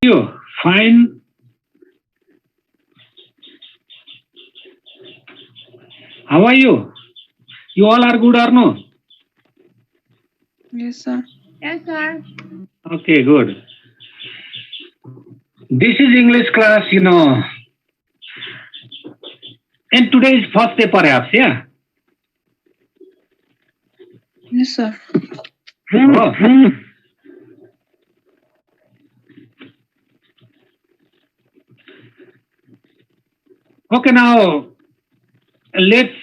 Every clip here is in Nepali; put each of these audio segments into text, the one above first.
You fine. How are you? You all are good or no? Yes, sir. Yes, sir. Okay, good. This is English class, and today is first day perhaps, yeah? Yes, sir. Oh. Okay, now let's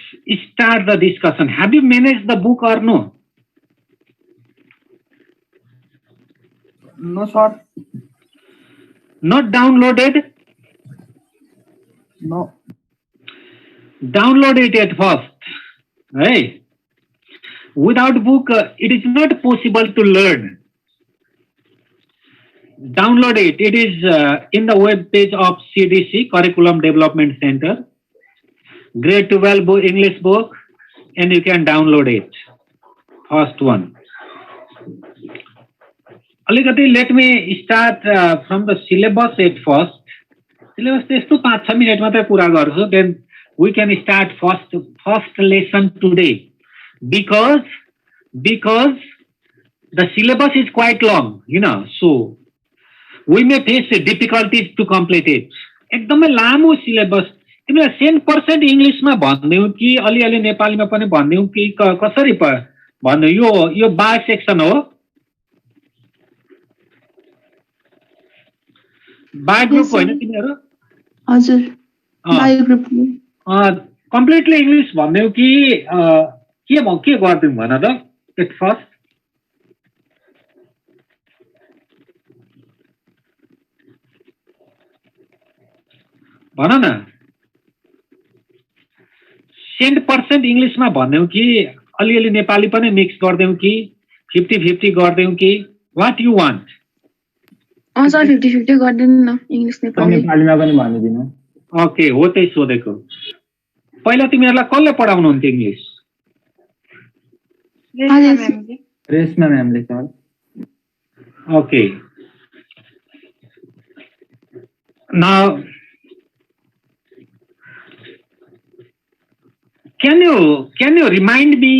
start the discussion. Have you managed the book or no? No, sir. Not downloaded? No. Download it at first. Hey, without book, it is not possible to learn. Download it. It is in the web page of CDC, Curriculum Development Center. Grade 12 book, English book, and you can download it. First one. Alikati, let me start from the syllabus at first. Syllabus त्यस्तो 5-6 मिनट मात्रै पूरा गर्छु. Then we can start first lesson today. Because the syllabus is quite long, so we may face difficulties to complete it. एकदमै लामो सिलेबस. तिमीलाई 100% इङ्ग्लिसमा भन्दियौ कि अलिअलि नेपालीमा पनि भन्दियौ कि कसरी भन्नु? यो बाय सेक्सन हो. बाय ग्रुप होइन तिमीहरू? हजुर. Bye group. कम्प्लिटली इङ्ग्लिस भन्दियौ कि के गर्दियौ भन त एट फर्स्ट. भन न. 100% इङ्ग्लिसमा भन्यौ कि अलिअलि नेपाली पनि मिक्स गर्दियौ कि 50-50 गर्दियौ कि वाट यु वान्ट? सर 50-50 गर्दिनु न इङ्ग्लिस नेपाली. नेपालीमा पनि भनिदिनु. ओके, हो त्यही सोधेको. पहिला तिमीहरूलाई कसले पढाउनुहुन्थ्यो इङ्ग्लिस? रेशमा म्यामले sir. Okay. Now, can you remind me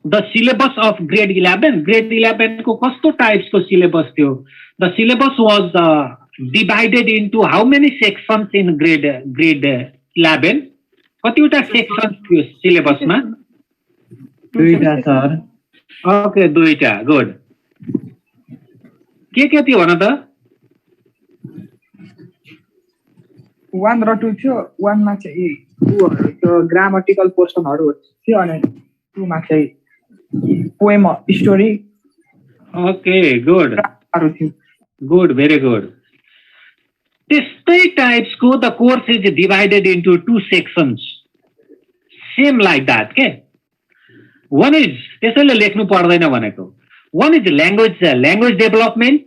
the syllabus of grade 11? Grade 11 को कस्तो types को syllabus थियो? The syllabus was divided into how many sections in grade 11? कतिवटा sections थियो syllabus मा? 2टा सर. Okay, 2टा. Good. के थियो भन त? 1 र 2 थियो. 1 मा चाहिँ त्यो ग्रामटिकल पोर्सनहरु थियो अनि 2 मा चाहिँ poem story. Okay, good. Good, very good. त्यस्तै टाइप्सको the course is divided into 2 sections. Same like that, के? One is त्यसैले लेख्नु पर्दैन भनेको. One is language development.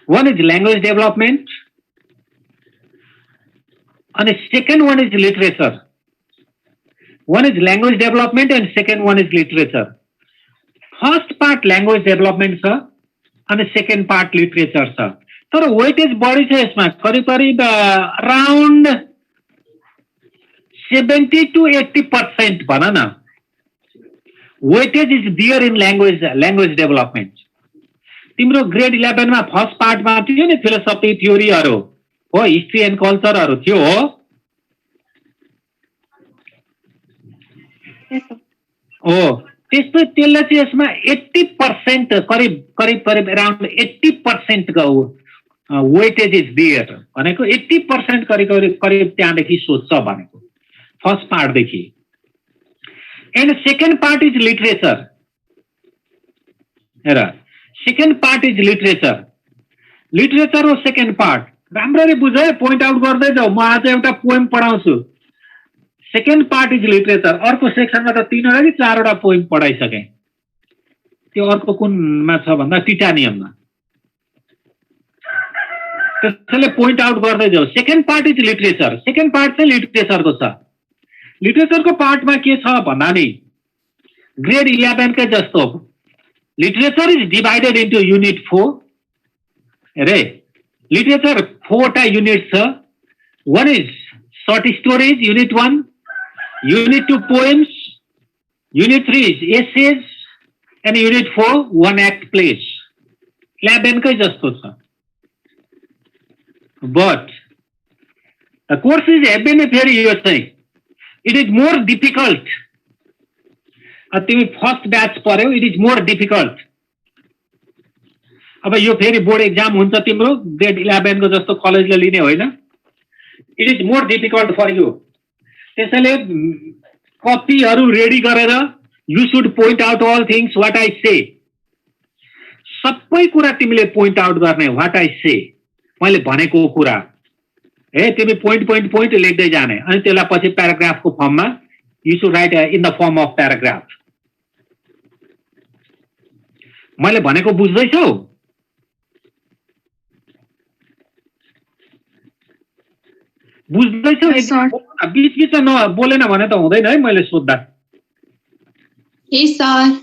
One is language development. And the second one is literature. One is language development and second one is literature. First part language development sir, and the second part literature sir. So weightage body छ यसमा करिब around 70 to 80% भन न. Weightage is there in language development. तिम्रो ग्रेड 11 मा फर्स्ट पार्टमा थियो नि फिलोसफी थ्योरीहरु हो, हिस्ट्री एन्ड कल्चरहरु थियो हो. हो त्यस्तो त्यसले चाहिँ यसमा 80% करिब अराउन्ड 80% को वेटेज इज देयर भनेको 80% करिब त्यहाँदेखि सोध्छ भनेको फर्स्ट पार्ट देखि. And second part is literature. हेर second part is literature. Literature हो सेकेन्ड पार्ट. राम्ररी बुझ है, पोइन्ट आउट गर्दै जाऊ. म आज एउटा पोएम पढाउँछु. Second part is literature. अर्को सेक्सनमा त 3वटा कि 4वटा पोएम पढाइसके. त्यो अर्को कुनमा छ भन्दा टिटानियममा. त्यसैले पोइन्ट आउट गर्दै जाऊ. Second part is literature. Second part चाहिँ लिटरेचरको छ. लिटरेचरको पार्टमा के छ भन्दा नि ग्रेड 11 कै जस्तो Literature is divided into unit 4. Right? Literature 4 units. One is short stories, unit 1. Unit 2 poems. Unit 3 is essays. And unit 4 one act plays. Lab kai jasto cha. But the courses have been very you are saying. It is more difficult. तिमी फर्स्ट ब्याच पर्यौ, इट इज मोर डिफिकल्ट. अब यो फेरि बोर्ड एक्जाम हुन्छ तिम्रो ग्रेड 11 को जस्तो कलेजले लिने होइन. It is more difficult for you. त्यसैले कपीहरू रेडी गरेर you should point out all things what I say. सबै कुरा तिमीले पोइन्ट आउट गर्ने व्हाट आई से, मैले भनेको कुरा हे तिमी पोइन्ट पोइन्ट पोइन्ट लेख्दै जाने. अनि त्यसलाई पछि प्याराग्राफको फर्ममा you should write in the form of paragraph. मैले भनेको बुझ्दैछौ? बुझ्दैछौ? बीच बीचमा बोलेन भने त हुँदैन है मैले सोध्दा. Yes, sir.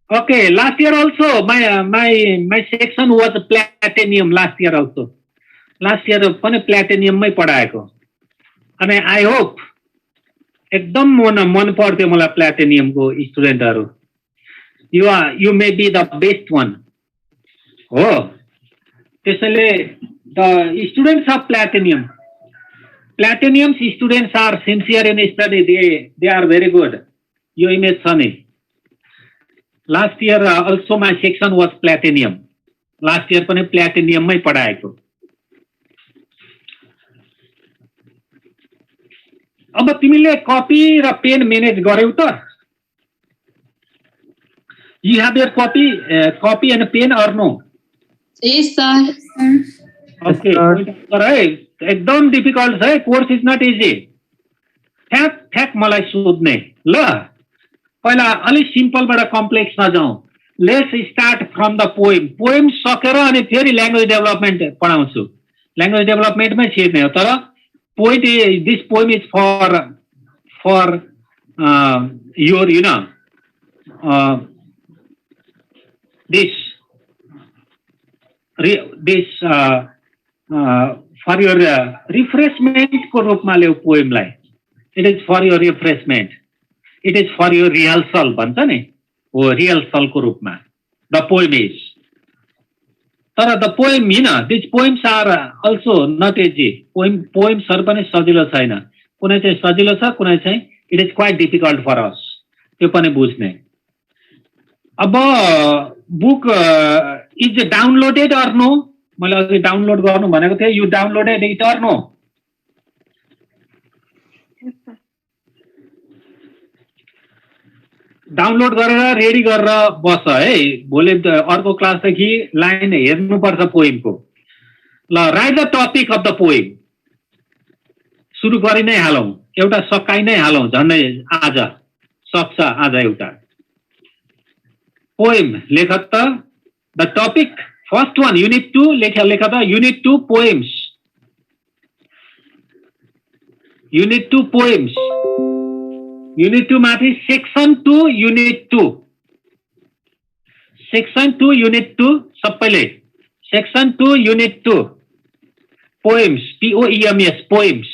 Okay, last year also my section was platinum last year also. Last year पनि platinum मै पढाएको. अनि I hope एकदम मन पर्थ्यो मलाई platinum को स्टुडेन्टहरु. You may be the best one. Oh, त्यसैले the students of Platinum's students are sincere in study. They are very good. Your image sunny. Last year also my section was Platinum. Last year पनि Platinum मै पढाएको. अब तिमीले कपी र पेन म्यानेज गर्यौ त? You have your copy and pen or no? Yes, sir. Okay. Right. एकदम डिफिकल्ट छ. Course is not easy. ठ्याक मलाई सोध्ने ल. पहिला अलिक सिम्पलबाट कम्प्लेक्स नजाउँ. Let's start from the poem. Poem सकेर अनि फेरि ल्याङ्ग्वेज डेभलपमेन्ट पढाउँछु. ल्याङ्ग्वेज डेभलपमेन्टमै छिर्ने हो. तर point this poem is for your you know for your refreshment को रूपमा ल्याऊ पोएमलाई. It is for your refreshment. It is for your rehearsal भन्छ नि. हो rehearsal को रूपमा the poem is. तर the poem these poems are also not easy. Poems हरु पनि सजिलो छैन. कुनै चाहिँ सजिलो छ, कुनै चाहिँ it is quite difficult for us. त्यो पनि बुझ्ने. अब book is downloaded or no? मैले अघि डाउनलोड गर्नु भनेको थिएँ. You downloaded it or no? Download गरेर रेडी गरेर बस है. भोलि अर्को क्लासदेखि लाइन हेर्नुपर्छ पोइमको. ल, right the topic of the poem. सुरु गरि नै हालौँ. एउटा सकाइ नै हालौँ. झन्डै आज सक्छ. आज एउटा पोएम लेख त. The topic first one unit 2 लेख त. Unit 2 poems. Unit 2 poems. Unit 2 माथि सेक्सन 2 युनिट 2. सेक्सन 2 युनिट 2 सबैले. Section 2 unit 2 poems. POEMS poems.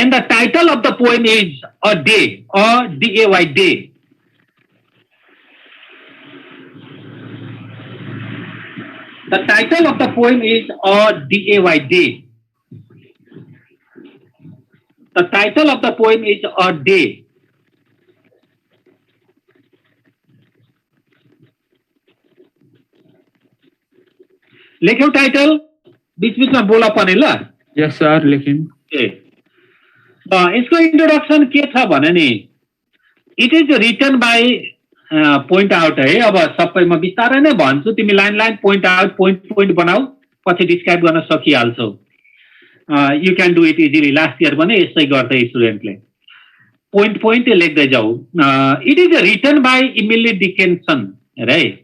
And the title of the poem is A Day, or D-A-Y, Day. The title of the poem is A D-A-Y, Day. The title of the poem is A Day. लेख्यौ टाइटल. बीच बीचमा बोला पनि ल. यस सर लेखिन्. यसको इन्ट्रोडक्सन के छ भने नि, it is written by point out है. अब सबै म बिस्तारै नै भन्छु. तिमी line line point out point बनाऊ. पछि डिस्क्राइब गर्न सकिहाल्छौ. You can do it easily. Last year पनि यस्तै गर्दै स्टुडेन्टले पोइन्ट लेख्दै जाऊ. It is written by Emily Dickinson. Right.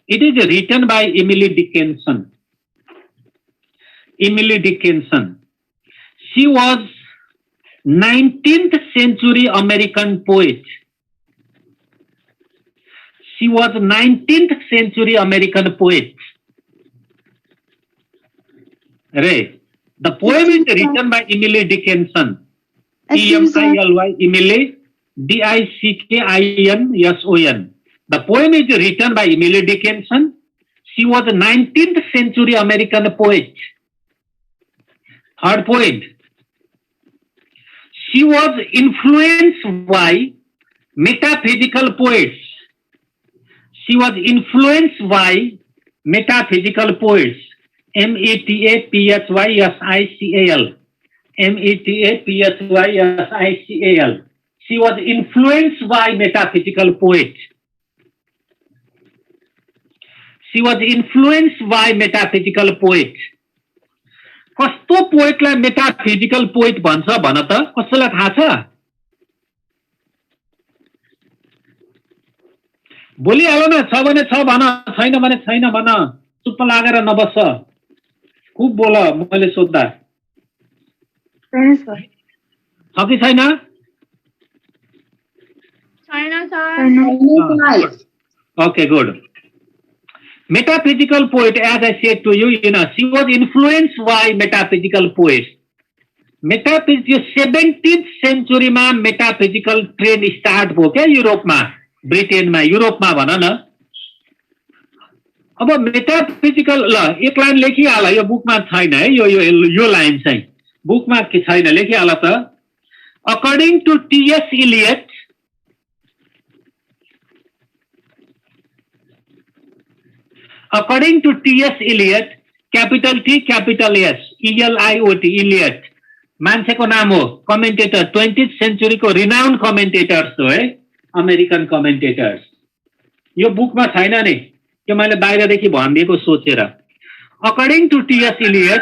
It is written by Emily Dickinson. Emily Dickinson. She was 19th century American poet. She was 19th century American poet. Ray. The poem is written by Emily Dickinson. E-M-I-L-Y, Emily, Dickinson. The poem is written by Emily Dickinson. She was a 19th century American poet. Third point. She was influenced by metaphysical poets. She was influenced by metaphysical poets. METAPHYSICAL. METAPHYSICAL. She was influenced by metaphysical poets. She was influenced by metaphysical poets. कस्तो पोएटलाई मेटाफिजिकल पोएट भन्छ भन त कसैलाई थाहा छ बोलिहाल न छ भने छ भन छैन भने छैन भन चुप्प लागेर नबस्छ खुब बोल मैले सोध्दा छ कि छैन Okay, good. Metaphysical poet, as I said to you, she was influenced by metaphysical poets. 17th century मा metaphysical trend start भयो क्या युरोपमा ब्रिटेनमा युरोपमा भन न अब metaphysical ल एक लाइन लेखिहाल यो बुकमा छैन है यो लाइन चाहिँ बुकमा के छैन लेखिहाल त According to T.S. Eliot, according to T.S. Eliot, capital T, capital S, E-L-I-O-T, Eliot, मान्छेको नाम हो कमेन्टेटर 20th century को renowned commentators हो है अमेरिकन कमेन्टेटर्स यो बुकमा छैन नि त्यो मैले बाहिरदेखि भनिदिएको सोचेर According to T.S. Eliot,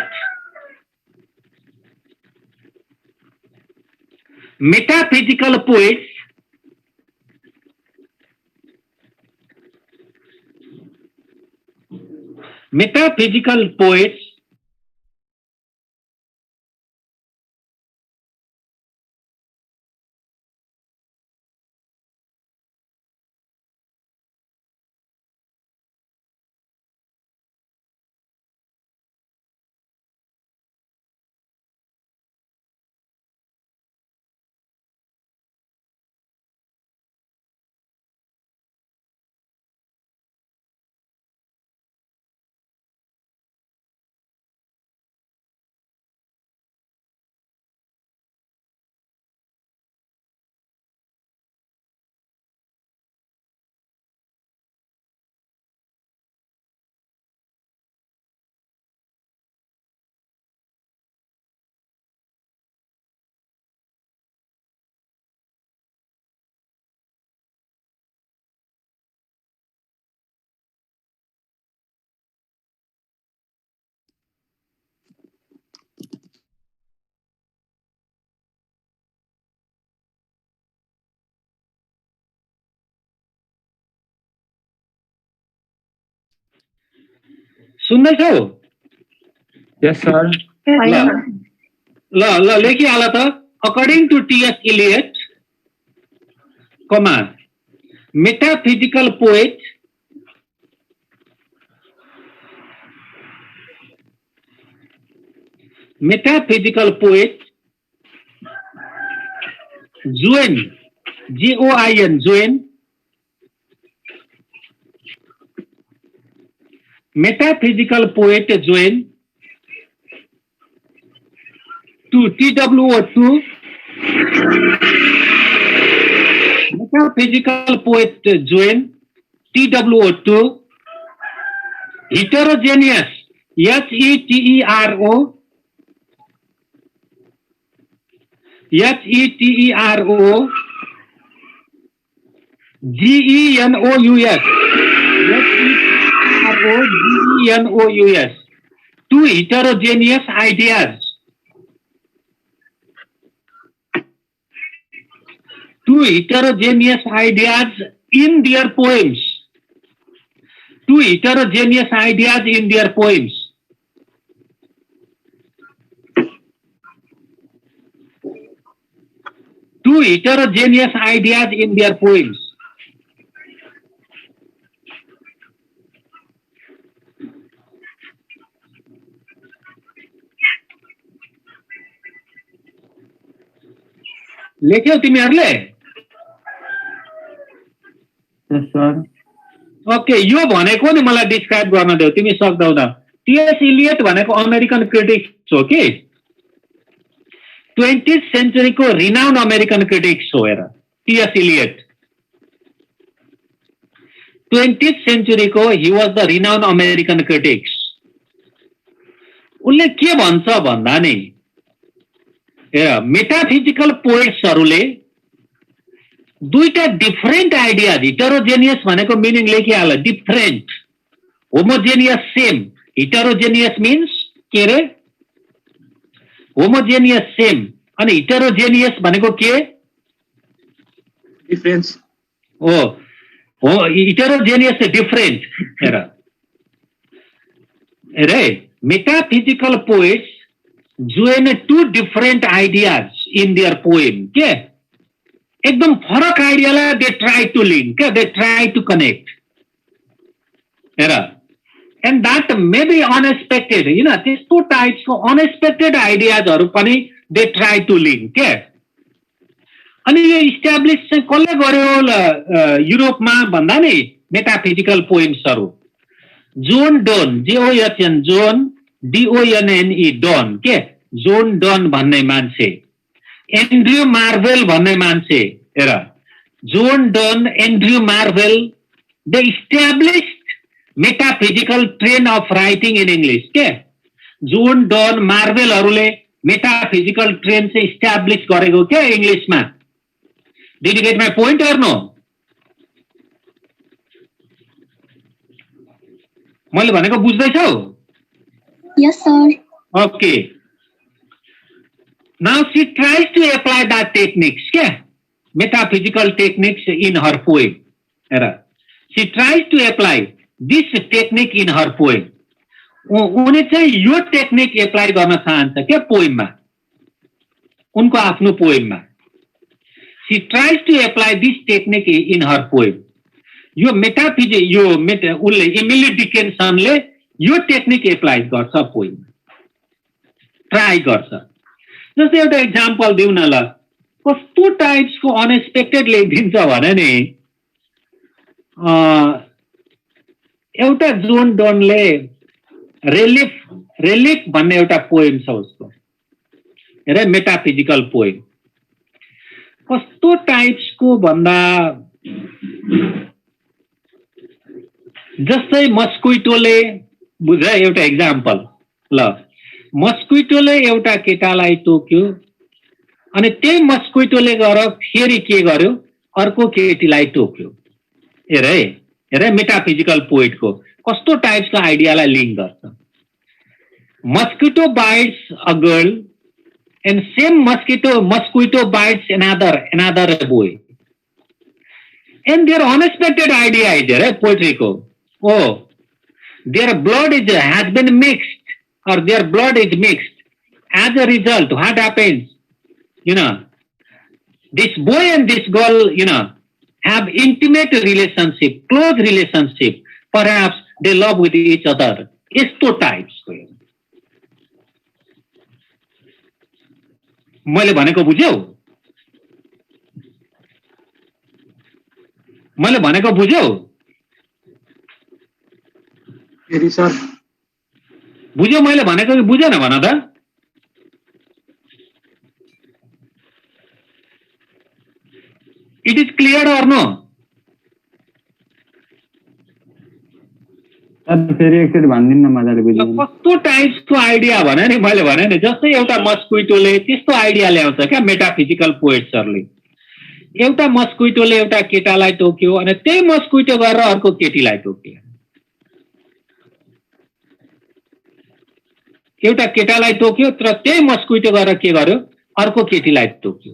metaphysical poets सुन्दैछौ Yes, sir. ल लेखिहाल त According to T.S. Eliot, metaphysical poet Joan, Join, Joan, metaphysical poet Joan, to TWO2, metaphysical poet Joan, TWO2, heterogeneous, HETERO, GENOUS, two heterogeneous ideas. Two heterogeneous ideas in their poems. Two heterogeneous ideas in their poems. two heterogeneous ideas in their poems. लेख्यौ तिमीहरूले? Yes, sir. ओके, यो भनेको नि मलाई डिस्क्राइब गर्न देऊ, तिमी सक्दैौ त? टी.एस. इलियट भनेको अमेरिकन क्रिटिक्स हो कि 20th century को रिनाउन्ड अमेरिकन क्रिटिक्स हो। हेर, टी.एस. इलियट 20th century को he was the renowned American critics. उनले के भन्छ भन्दा नि, हेर, मेटाफिजिकल पोएट्सहरूले दुईटा डिफरेन्ट आइडियाज, हिटेरोजेनियस भनेको meaning लेखिहाल, different, homogeneous same, हिटेरोजेनियस means के रे? होमोजेनियस सेम, अनि हिटेरोजेनियस भनेको के? Difference. हो हिटेरोजेनियस डिफरेन्ट। हेर हेरे, metaphysical poets join two different ideas in their poem, के एकदम फरक आइडियालाई they try to link, they try to connect, हेर, and that may be unexpected, त्यस्तो टाइप्सको अनएक्सपेक्टेड आइडियाजहरू पनि they try to link, के अनि यो इस्टाब्लिस चाहिँ कसले गर्यो युरोपमा भन्दा नि मेटाफिजिकल पोइम्सहरू? John Donne, JOHN, John DONNE, Donne, के जोन डन भन्ने मान्छे, एन्ड्रयू मार्वेल भन्ने मान्छे, हेर, John Donne, Andrew Marvell, the established metaphysical trend of writing in English, के जोन डन मार्वेलहरूले मेटाफिजिकल ट्रेन्ड चाहिँ इस्टाब्लिस गरेको क्या इङ्ग्लिसमा। Did you get my point or no? मैले भनेको बुझ्दैछौ? Yes, sir. Okay. Now she tries to apply that techniques, metaphysical techniques in her poem. She tries to apply this technique in her poem. उनी चाहिँ यो टेक्निक एप्लाई गर्न चाहन्छ क्या पोइममा, उनको आफ्नो पोइममा। She tries to apply this technique in her poem. यो उसले इमिली डिकेन्सनले यो टेक्निक एप्लाई गर्छ पोइममा, ट्राई गर्छ। जस्तै एउटा इक्जाम्पल दिउँ न ल, कस्तो टाइप्सको अनएक्सपेक्टेड लेखिदिन्छ भने नि, एउटा जोन डनले रेलिफ भन्ने एउटा पोइम छ उसको, हेर, मेटाफिजिकल पोइम। कस्तो टाइप्सको भन्दा, जस्तै मस्क्विटोले, बुझ, एउटा इक्जाम्पल ल, मस्क्विटोले एउटा केटालाई टोक्यो अनि त्यही मस्क्विटोले गएर फेरि के गर्यो, अर्को केटीलाई टोक्यो। हेर मेटाफिजिकल पोइटको कस्तो टाइप्सको आइडियालाई लिङ्क गर्छ। Mosquito bites a girl and same mosquito bites another boy, and their unexpected idea is there, पोइट्रीको, oh, their blood has been mixed, or their blood is mixed. As a result, what happens? This boy and this girl, have intimate relationship, close relationship. Perhaps they love with each other. यस्तो टाइप्सको। मैले भनेको बुझ्यौ? मैले भनेको बुझ्यौ? Very sir. बुझ्यौ मैले भनेको कि बुझेन भन त? It is clear or no? फेरि एकचोटि भनिदिनु न, मजाले बुझ्नु। कस्तो टाइप्सको आइडिया भने नि, मैले भने नि, जस्तै एउटा मस्क्विटोले त्यस्तो आइडिया ल्याउँछ क्या मेटाफिजिकल पोएट्सहरूले। एउटा मस्क्विटोले एउटा केटालाई टोक्यो अनि त्यही मस्क्विटो गरेर अर्को केटीलाई टोक्यो। एउटा केटालाई टोक्यो तर त्यही मस्क्विटो गरेर के गर्यो, अर्को केटीलाई टोक्यो।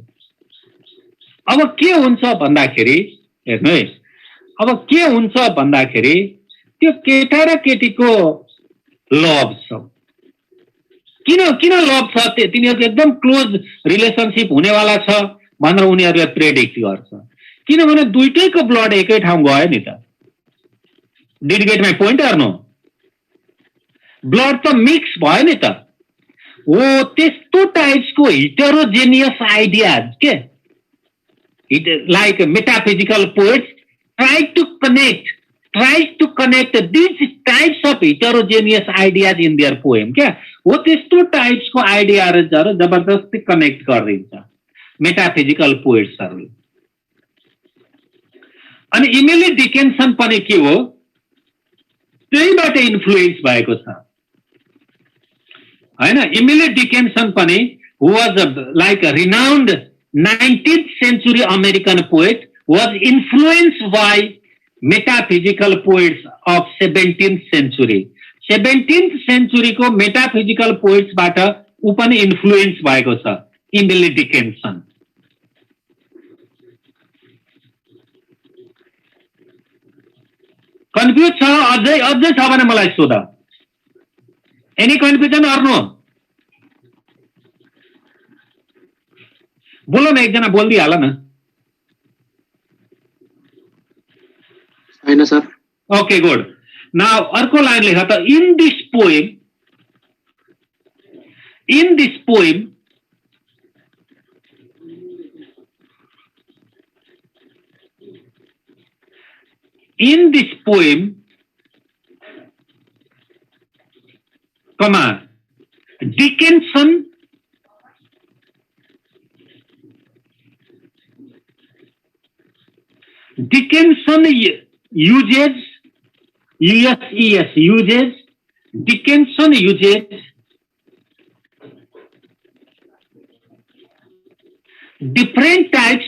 अब के हुन्छ भन्दाखेरि, हेर्नु है, अब के हुन्छ भन्दाखेरि त्यो केटा र केटीको लभ छ। किन लभ छ? तिनीहरूको एकदम क्लोज रिलेसनसिप हुनेवाला छ भनेर उनीहरूले प्रेडिक्ट गर्छ किनभने दुईटैको ब्लड एकै ठाउँ गयो नि त did get my point or no blood त मिक्स भयो नि त हो त्यस्तो टाइप्सको हिटेरोजेनियस आइडियाज के like metaphysical poets try to connect these types of heterogeneous ideas in their poem क्या हो त्यस्तो टाइप्सको आइडियाहरू जबरजस्ती कनेक्ट गरिदिन्छ मेटाफिजिकल पोएट्सहरूले अनि इमिली डिकेन्सन पनि के हो त्यहीबाट इन्फ्लुएन्स भएको छ हैन इमिली डिकेन्सन पनि who was like a renowned 19th century American poet was influenced by metaphysical poets of 17th century 17th century को metaphysical poets बाट उ पनि इन्फ्लुएन्स भएको छ इमिली डिकेन्सन कन्फ्युज छ अझै छ भने मलाई सोध एनी कन्फ्युजन अर नो बोलो न एकजना बोलिदिइहाल न छैन सर ओके गुड नाउ अर्को लाइन लेख त in this poem in this poem comma Dickinson uses different types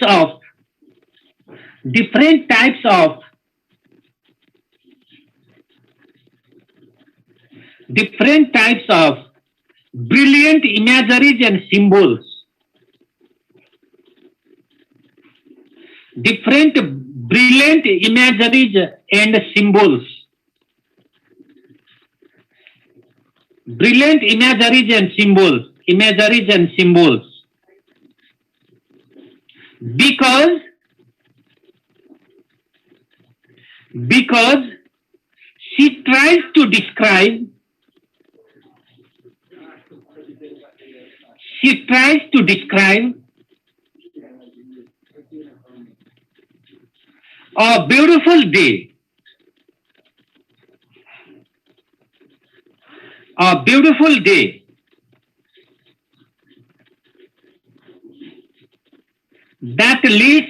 of brilliant imageries and symbols because she tries to describe a beautiful day that leads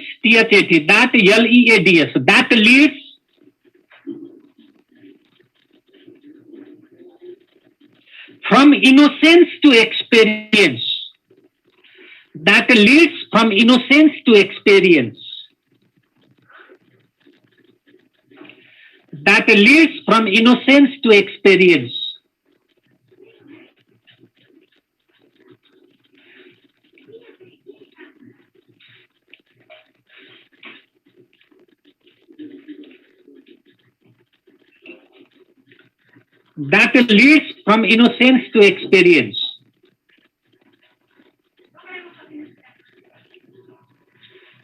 that leads from innocence to experience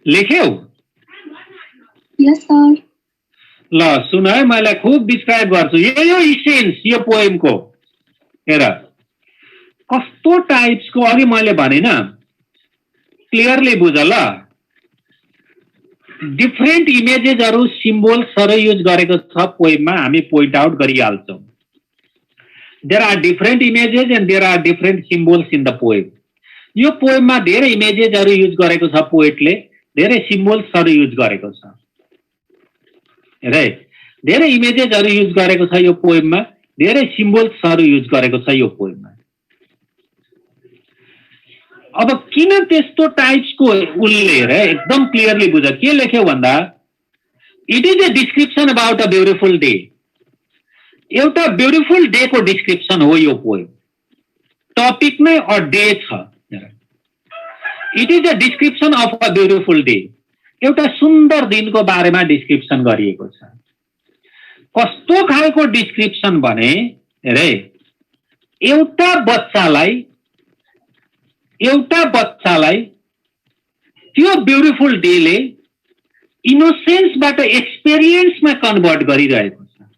लेख्यौ Yes, sir. ल सुन है मैले खुब डिस्क्राइब गर्छु यो इसेन्स यो पोएमको हेर कस्तो टाइप्सको अघि मैले भने न क्लियरली बुझ ल डिफरेन्ट इमेजेसहरु सिम्बोल्सहरु युज गरेको छ पोएममा हामी पोइन्ट आउट गरिहाल्छौं there are different images and there are different symbols in the poem यो पोएममा धेरै इमेजेसहरु युज गरेको छ पोएटले धेरै सिम्बोल्सहरु युज गरेको छ राइट धेरै इमेजेसहरु युज गरेको छ यो पोएममा धेरै सिम्बोल्सहरु युज गरेको छ यो पोएममा अब किन त्यस्तो टाइप्सको उल्लेख एकदम क्लियरली बुझ के लेख्यो भन्दा it is a description about a beautiful day एउटा ब्युटिफुल डे को डिस्क्रिप्सन हो यो पोएम टपिक नै अ डे छ it is a description of a beautiful day एउटा सुन्दर दिनको बारेमा डिस्क्रिप्सन गरिएको छ कस्तो खालको डिस्क्रिप्सन भने रे एउटा बच्चालाई त्यो ब्युटिफुल डेले इनोसेन्सबाट एक्सपिरियन्समा कन्भर्ट गरिरहेको छ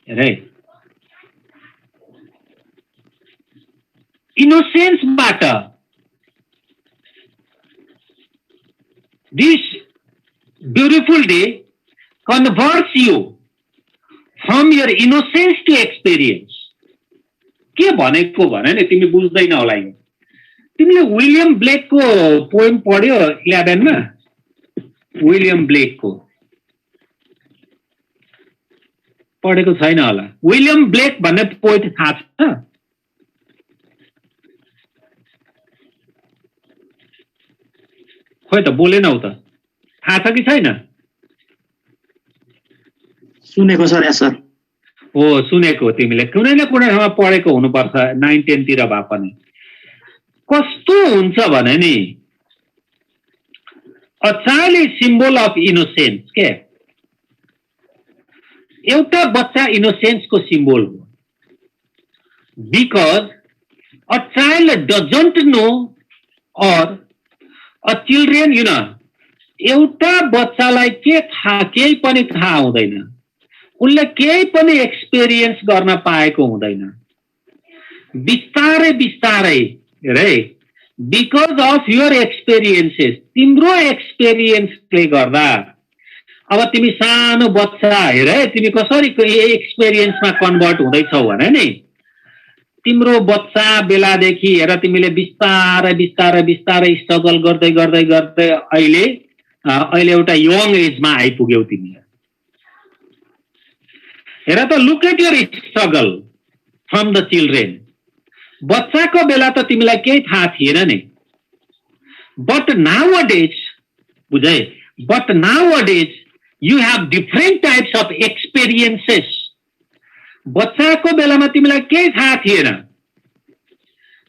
हेरे इनोसेन्सबाट this beautiful day converts you from your innocence to experience के भनेको भने नि तिमी बुझ्दैन होला यो तिमीले विलियम ब्लेकको पोएम पढ्यो 11 मा विलियम ब्लेकको पढेको छैन होला विलियम ब्लेक भन्ने पोएट थाहा छ खोइ त बोलेनौ त थाहा छ कि छैन सुनेको सर या सर हो सुनेको तिमीले कुनै न कुनै ठाउँमा पढेको हुनुपर्छ 9, 10 तिर भए पनि कस्तो हुन्छ भने नि a child is symbol of innocence के एउटा बच्चा इनोसेन्सको सिम्बल हो because a child doesn't know or a children you know एउटा बच्चालाई केही पनि थाहा हुँदैन उनले केही पनि एक्सपिरियन्स गर्न पाएको हुँदैन बिस्तारै बिस्तारै हेरे बिकज अफ योर एक्सपिरियन्सेस तिम्रो एक्सपिरियन्सले गर्दा अब तिमी सानो बच्चा हेरे तिमी कसरी एक्सपिरियन्समा कन्भर्ट हुँदैछौ भने नि तिम्रो बच्चा बेलादेखि हेर तिमीले बिस्तारै बिस्तारै बिस्तारै स्ट्रगल गर्दै गर्दै गर्दै अहिले एउटा यङ एजमा आइपुग्यौ तिमी हेर त look at your struggle from the children बच्चाको बेला त तिमीलाई केही थाहा थिएन नि बट नाउअडेज बुझे but nowadays you have different types of experiences बच्चाको बेलामा तिमीलाई केही थाहा थिएन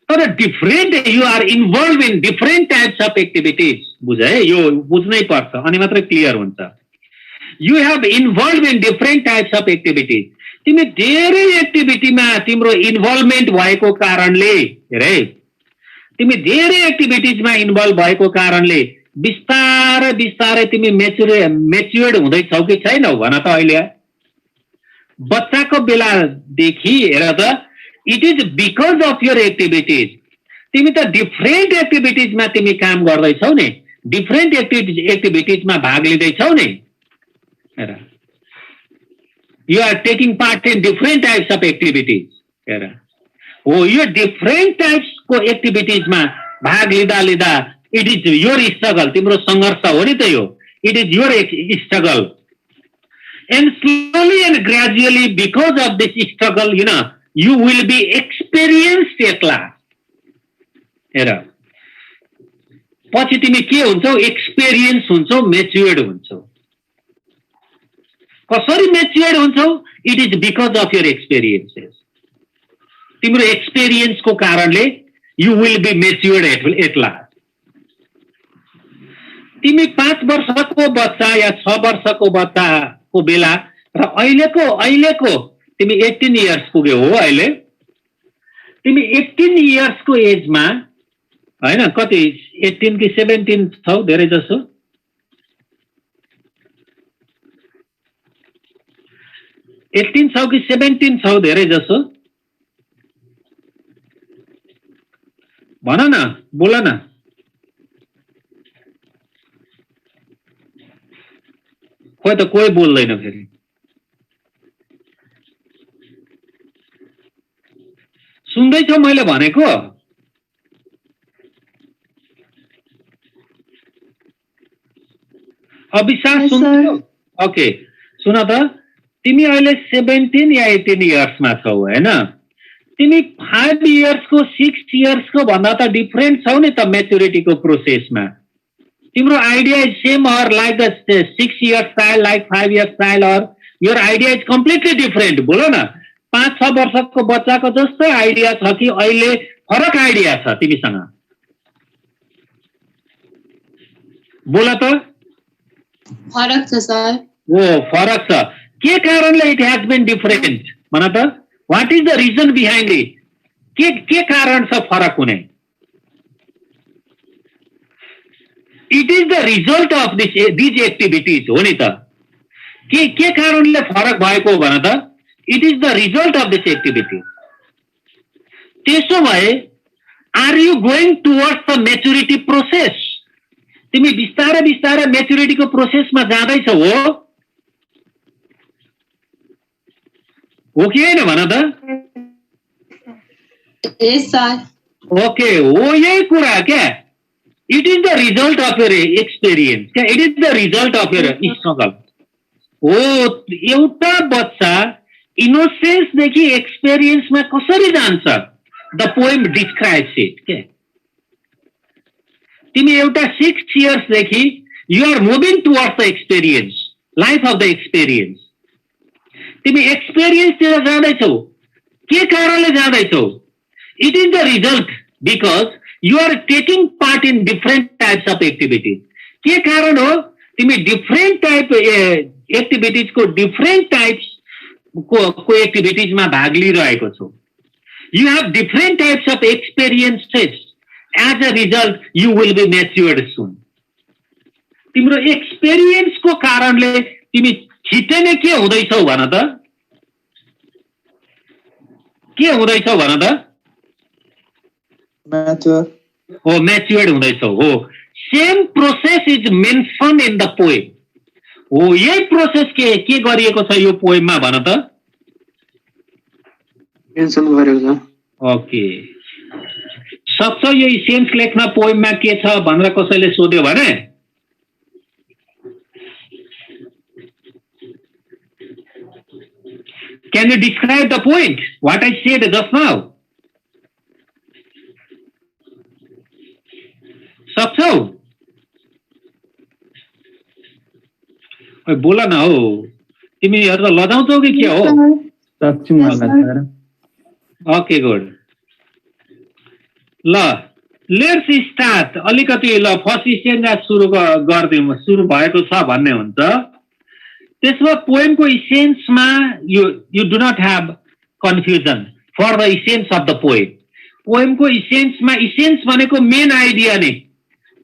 तर different you are involve in different types of activities बुझे यो बुझ्नै पर्छ अनि मात्रै क्लियर हुन्छ you have involve in different types of activities तिमी धेरै एक्टिभिटीमा तिम्रो इन्भल्भमेन्ट भएको कारणले हेरे तिमी धेरै एक्टिभिटिजमा इन्भल्भ भएको कारणले बिस्तारै बिस्तारै तिमी मेच्युर्ड हुँदैछौ कि छैनौ भन त अहिले बच्चाको बेलादेखि हेर त it is because of your activities तिमी त डिफरेन्ट एक्टिभिटिजमा तिमी काम गर्दैछौ नि डिफरेन्ट एक्टिभिटिजमा भाग लिँदैछौ नि हेर you are taking part in different types of activities हेर हो यो डिफरेन्ट टाइप्स को एक्टिभिटिज मा भाग लिँदा लिँदा इट इज योर स्ट्रगल तिम्रो संघर्ष हो नि त यो it is your struggle and slowly and gradually because of this struggle you know you will be experienced at last हेर पछि तिमी के हुन्छौ एक्सपिरियन्स हुन्छौ मेच्युर्ड हुन्छौ कसरी मेच्युर्ड हुन्छौ it is because of your experiences तिम्रो एक्सपिरियन्सको कारणले you will be matured at last तिमी 5 वर्षको बच्चा या 6 वर्षको बच्चाको बेला र अहिलेको तिमी 18 इयर्स पुग्यौ हो अहिले तिमी 18 इयर्सको एजमा हैन कति 18 कि 17 छौ धेरै जसो छौ कि 17 छौ धेरै जसो भन न बोल न खोइ त कोही बोल्दैन फेरि सुन्दैछौ मैले भनेको अविश्वास सुन्दैछौ ओके सुन त तिमी अहिले 17 या 18 इयर्समा छौ हैन तिमी 5 इयर्सको 6 इयर्सको भन्दा त डिफरेन्ट छौ नि त मेच्युरिटीको प्रोसेसमा तिम्रो idea is same or like the 6 years child like 5 years child or your idea is completely different बोल न 5-6 वर्षको बच्चाको जस्तै आइडिया छ कि अहिले फरक आइडिया छ तिमीसँग बोल त फरक छ सर ओ फरक छ के कारणले इट हैज बीन डिफरेंट भन त what is the reason behind it के कारण छ फरक हुने it is the result of these activities हो नि त के कारणले फरक भएको भन त it is the result of this activity त्यसो भए are you going towards the maturity process तिमी बिस्तारै बिस्तारै मेच्युरिटीको प्रोसेसमा जाँदैछौ हो कि होइन भन त Yes, sir. ओके हो यही कुरा क्या it is the result of your experience क्या it is the result of your struggle हो एउटा बच्चा इनोसेन्सदेखि एक्सपिरियन्समा कसरी जान्छ द पोएम डिस्क्राइब्स इट के तिमी एउटा 6 इयर्सदेखि you are moving towards the experience life of the experience तिमी एक्सपिरियन्सतिर जाँदैछौ के कारणले जाँदैछौ it is the result because you are taking part in different types of activities के कारण हो तिमी डिफरेन्ट टाइप एक्टिभिटिजको डिफरेन्ट टाइप्स को एक्टिभिटिजमा भाग लिइरहेको छौ you have different types of experiences as a result you will be matured soon तिम्रो एक्सपिरियन्सको कारणले तिमी छिट्टै नै के हुँदैछौ भन त के हुँदैछौ भन त हो म्याच्योर्ड हुँदैछौ हो same process is mention in the poem हो यही प्रोसेस के गरिएको छ यो पोएममा भन त मेन्सन गरेको छ ओके सक्छ यो सेन्स लेख्न पोएममा के छ भनेर कसैले सोध्यो भने Can you describe the point? What I said just now? सक्छौ बोला न हो तिमीहरू त लजाउँछौ कि के हो सक्छु मलाई ओके गुड ल लेट्स स्टार्ट अलिकति ल फर्स्ट स्टेन्जा सुरु भएको छ भन्ने हुन्छ त्यसमा पोएमको इसेन्समा you do not have confusion for the essence of the पोएमको इसेन्समा इसेन्स भनेको मेन आइडिया नै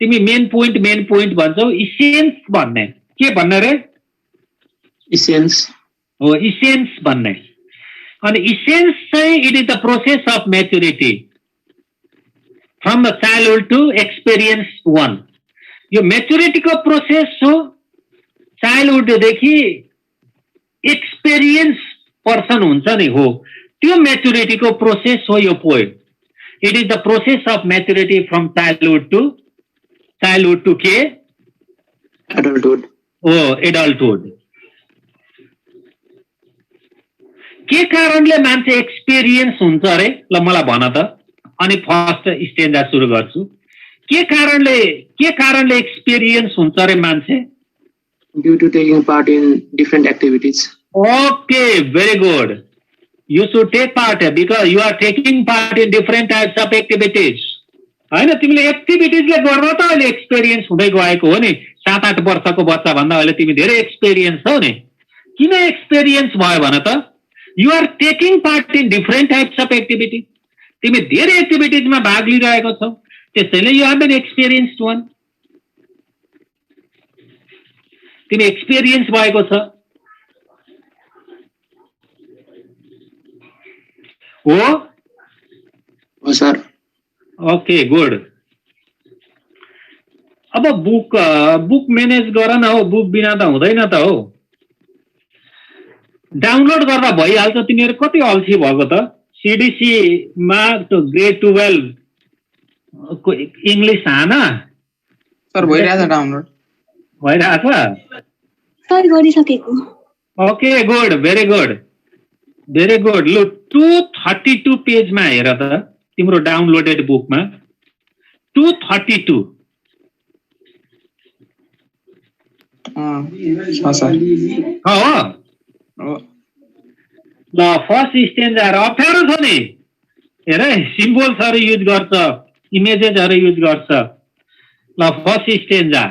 तिमी मेन पोइन्ट भन्छौ इसेन्स भन्ने के भन्ने रे इसेन्स हो इसेन्स भन्ने अनि इसेन्स चाहिँ it is the process of maturity from the childhood to experience 1 यो म्याच्युरिटीको प्रोसेस हो चाइल्डहुडदेखि एक्सपिरियन्स पर्सन हुन्छ नि हो त्यो म्याच्युरिटीको प्रोसेस हो यो poem it is the process of maturity from childhood to के एडल्टहुड हो एडल्टहुड के कारणले मान्छे एक्सपिरियन्स हुन्छ अरे ल मलाई भन त अनि फर्स्ट स्टेन्जा सुरु गर्छु के कारणले एक्सपिरियन्स हुन्छ अरे मान्छे due to taking part in different activities. Okay, very good. You should take part because you are taking part in different types of activities. हैन तिमीले एक्टिभिटिजले गर्दा त अहिले एक्सपिरियन्स हुँदै गएको हो नि 7-8 वर्षको बच्चा भन्दा अहिले तिमी धेरै एक्सपिरियन्स छौ नि किन एक्सपिरियन्स भयो भन त you are taking part in different types of activity तिमी धेरै एक्टिभिटिजमा भाग लिइरहेको छौ त्यसैले you have been experienced one तिमी एक्सपिरियन्स भएको छ हो सर ओके गुड अब बुक म्यानेज गर न हो बुक बिना त हुँदैन त हो डाउनलोड गर्दा भइहाल्छ तिमीहरू कति अल्छी भएको त सीडीसी मा ग्रेड 12 को इंग्लिश हान सर भइरहेछ डाउनलोड भइरहेछ सर गरिसकेको ओके गुड भेरी गुड लु 232 पेजमा हेर त तिम्रो डाउनलोडेड बुकमा 232 ल फर्स्ट स्टेन्जर अप्ठ्यारो छ नि हेर सिम्बल्सहरु युज गर्छ इमेजेसहरु युज गर्छ ल फर्स्ट स्टेन्जा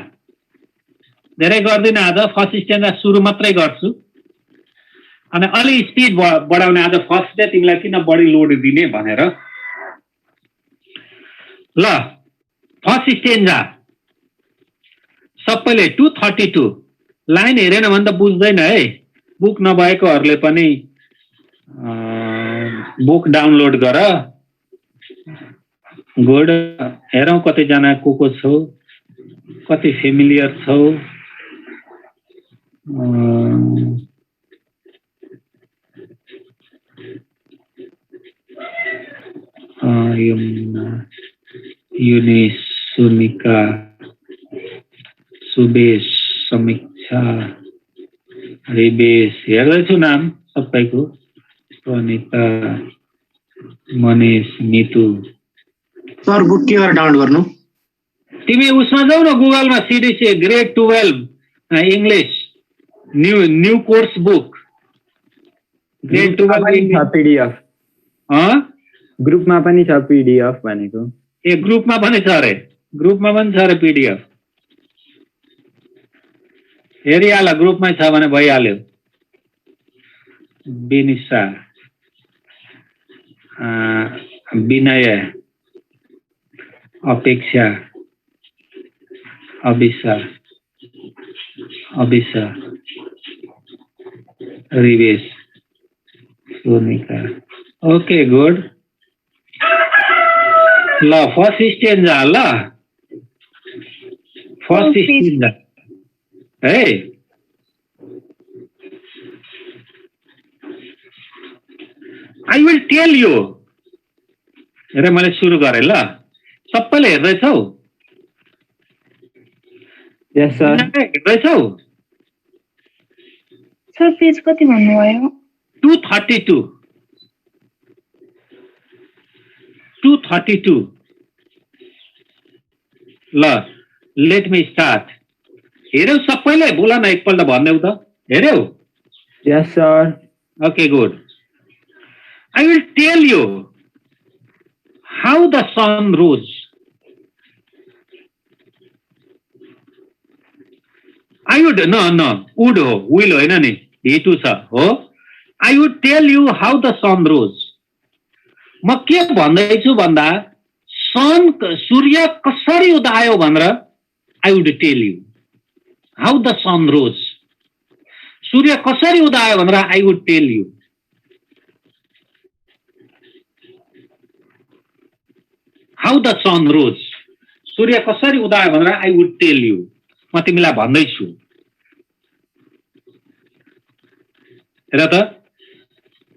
धेरै गर्दिन आज फर्स्ट स्टेन्जा सुरु मात्रै गर्छु अनि अलि स्पिड बढाउने आज फर्स्ट डे तिमीलाई किन बढी लोड दिने भनेर ल फर्स्ट स्टेन्जा सबैले 232 लाइन हेरेन भने त बुझ्दैन है। बुक नभएकोहरूले पनि बुक डाउनलोड गर। गुड। हेरौँ कतिजना को छौ, कति फेमिलियर छौ। युनिस, सुनिका, सुबेश, समीक्षा, रिवेश हेर्दैछु नाम सबैको। प्रणिता, मनिष, नितु। सर बुक के गरेर डाउनलोड गर्नु? तिमी उसमा जाऊ न गुगलमा, CDC grade 12 English new course book. Grade 12 PDF. ग्रुपमा पनि छ पीडीएफ भनेको। ए ग्रुपमा पनि छ रे, ग्रुपमा पनि छ रे पीडीएफ। हेरिहाल, ग्रुपमै छ भने भइहाल्यो। बिनिसा, विनय, अपेक्षा, अभिषा, रिवेश, सोनिका। Okay good. ल फर्स्ट स्टेन्जा, ल फर्स्ट स्टेन्जा है। I will tell you. हेर मैले सुरु गरेँ ल, सबैले हेर्दैछौ? Yes sir. हेर्दैछौ? सर पेज कति भन्नुभयो? 232। 232। ल लेट मी स्टार्ट। हेऱ्यौ सबैले? बोला न एकपल्ट भन्देऊ त। हेऱ्यौ? यस sir. Okay, good. I will tell you how the sun rose. I would would ho, will ho, हैन नि, हेतु छ हो। I would tell you how the sun rose. म के भन्दैछु भन्दा सन, सूर्य कसरी उदायो भनेर I would tell you how the sun rose. सूर्य कसरी उदायो भनेर I would tell you. How the sun rose. सूर्य कसरी उदायो भनेर I would tell you. म तिमीलाई भन्दैछु। हेर त,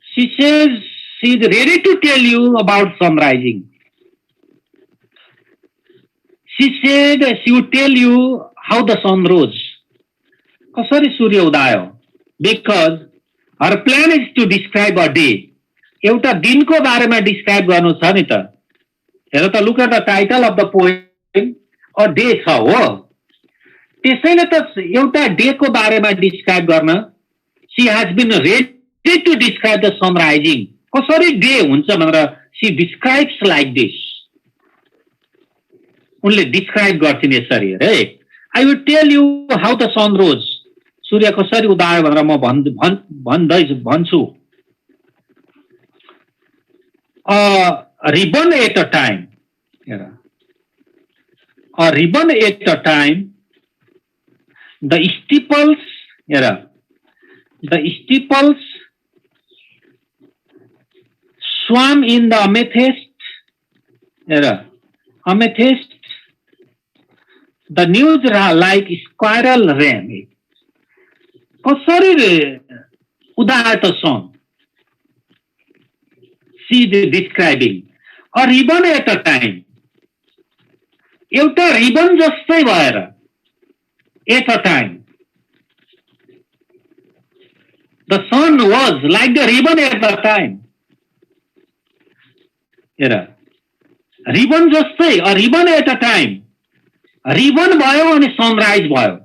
she says she is ready to tell you about sun rising. She said she would tell you how the sun rose. कसरी सूर्य उदायो? Because her plan is to describe a day. एउटा दिनको बारेमा डिस्क्राइब गर्नु छ नि त। हेर त, look at the title of the poem, a day छ हो। त्यसैले त एउटा डे को बारेमा डिस्क्राइब गर्न she has been ready to describe the sun rising. कसरी डे हुन्छ भनेर she describes like this. उनले डिस्क्राइब गर्छिन् यसरी। हेरे, I will tell you how the sun rose. सूर्य कसरी उदायो भनेर म भन्छु। A ribbon at a time. A ribbon at a time. The steeples, the steeples swam in the amethyst. Amethyst. The news like squirrel ran. कसरी उदायो त सन? She is describing a ribbon at a time. एउटा रिबन जस्तै भएर, at a time. The sun was like the ribbon at the time. हेर, रिबन जस्तै, a ribbon at a time. Ribbon भयो अनि सनराइज भयो।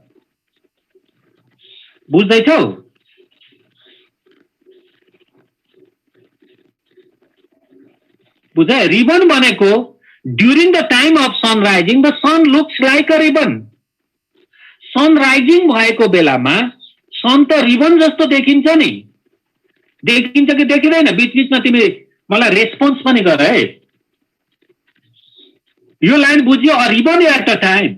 बुझ्दैछौ? बुझे? रिबन भनेको during the time of sunrising the sun looks like a ribbon. Sunrising भएको बेलामा सन त रिबन जस्तो देखिन्छ नि। देखिन्छ कि देखिँदैन? बीच बीचमा तिमी मलाई रेस्पोन्स पनि गर है। यो लाइन बुझ्यो? A ribbon at a time.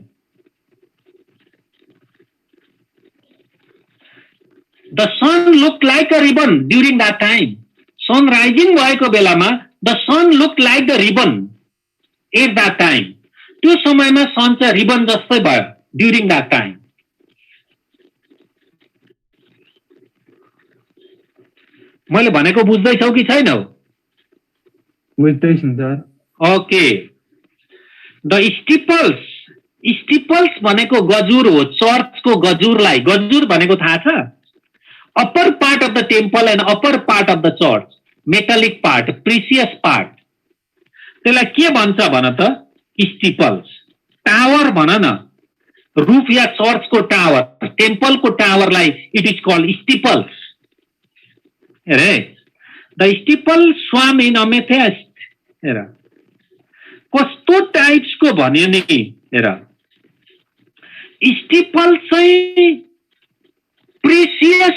The sun looked like a ribbon during that time. Sun rising भएको बेलामा the sun looked like the ribbon at that time. त्यो समयमा sun चाहिँ ribbon जस्तै भयो during that time. मैले भनेको बुझ्दैछौ कि छैनौ? बुझ्दैछु सर. Okay. The steeples भनेको गजुर हो, चर्चको गजुरलाई. गजुर भनेको थाहा छ? Upper part of the temple and upper part of the church, metallic part, precious part. त्यसलाई के भन्छ भन त? Steeples. Tower भन न. Roof या चर्चको tower, टेम्पलको टावरलाई it is called steeples. हेरे, the steeple swam in amethyst. हेर, कस्तो टाइप्सको भन्यो नि? हेर, स्टिपल चाहिँ प्रिसियस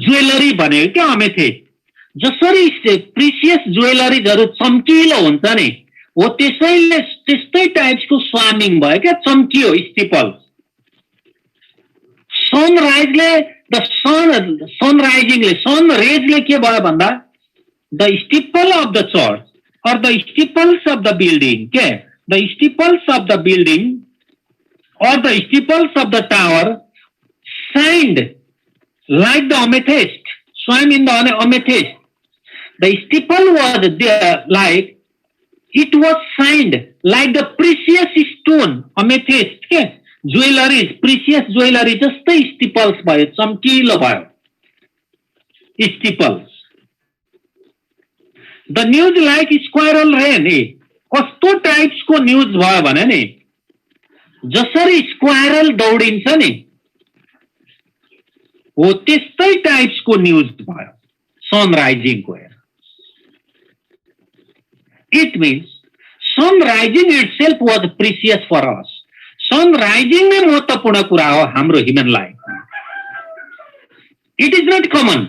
ज्वेलरी भनेको क्या अमेथिस्ट. जसरी प्रिसियस ज्वेलरीजहरू चम्किलो हुन्छ नि, हो त्यसैले त्यस्तै टाइप्सको स्वामिङ भयो क्या, चम्कियो स्टिपल. सनराइजले सन रेजले के भयो भन्दा the steeple of the church or the steeples of the building, okay? The steeples of the building or the steeples of the tower shined like the amethyst, swam in the amethyst. The steeple was there like, it was shined like the precious stone, amethyst, okay? Jewelry, precious jewelry, just the steeples भयो, चम्किलो भयो. Steeples. The news like squirrel rain. कस्तो टाइप्स को न्यूज भयो भने नि, जसरी स्क्वायरल दौडिन्छ नि, हो त्यस्तै टाइप्स को न्यूज भयो सनराइजिङ को. It means sunrising itself was precious for us. Sunrising नै महत्त्वपूर्ण कुरा हो हाम्रो human life. It is not common.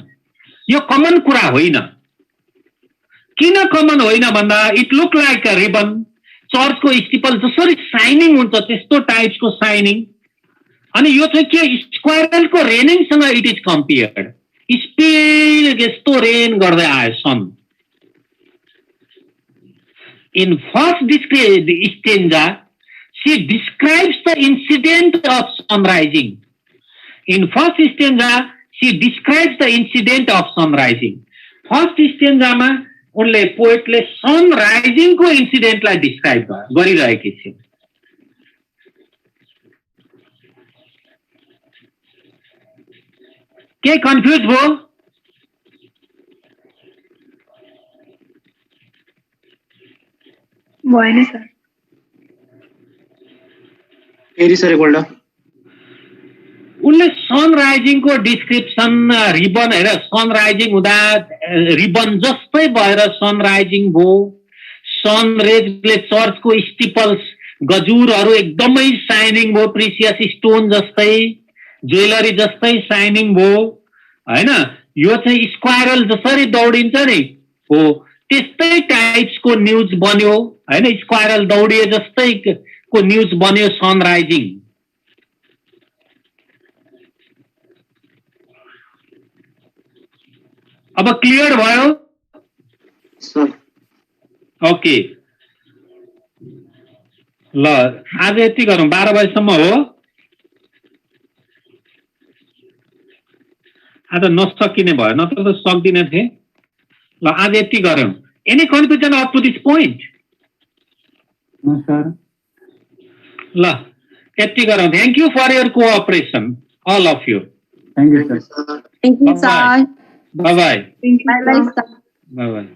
यो कमन कुरा होइन. किन कमन होइन भन्दा it look like a ribbon. चर्चको स्टिपल जसरी साइनिङ हुन्छ त्यस्तो टाइप्सको साइनिङ. अनि यो चाहिँ के स्क्वायरलको रेनिङसँग इट इज कम्पेयर्ड. स्पिड यस्तो रेन गर्दै आयो sun. In first stanza she describes the incident of sunrising. In first stanza she describes the incident of sunrising. First stanza मा उनले पोएटले सनराइजिङ को इन्सिडेन्टलाई डिस्क्राइब गरिरहेकी छिन्. के कन्फ्युज भयो? भएन सर. फेरि सर एकपल्ट. उनले सनराइजिङ को डिस्क्रिप्सन रिबन हेर, सनराइजिङ हुँदा रिबन जस्तै भएर सनराइजिङ भयो. सनरेजले चर्चको स्टिपल्स गजुरहरू एकदमै साइनिङ भयो, प्रिसियस स्टोन जस्तै, ज्वेलरी जस्तै साइनिङ भयो हैन. यो चाहिँ स्क्वायरल जसरी दौडिन्छ नि, हो त्यस्तै टाइप्सको न्यूज बन्यो हैन. स्क्वायरल दौडिए जस्तै को न्यूज बन्यो सनराइजिङ. अब क्लियर भयो? सर ओके ल, आज यति गरौँ. 12 बजेसम्म हो. आज नसकिने भयो, नत्र त सक्दिनँ थिएँ. ल आज यति गरौँ. Any confusion up to this point? No sir. ल यति गरौँ. Thank you for your cooperation all of you. Thank you sir. Thank you, sir. Bye bye. Bye bye, sir. Bye bye.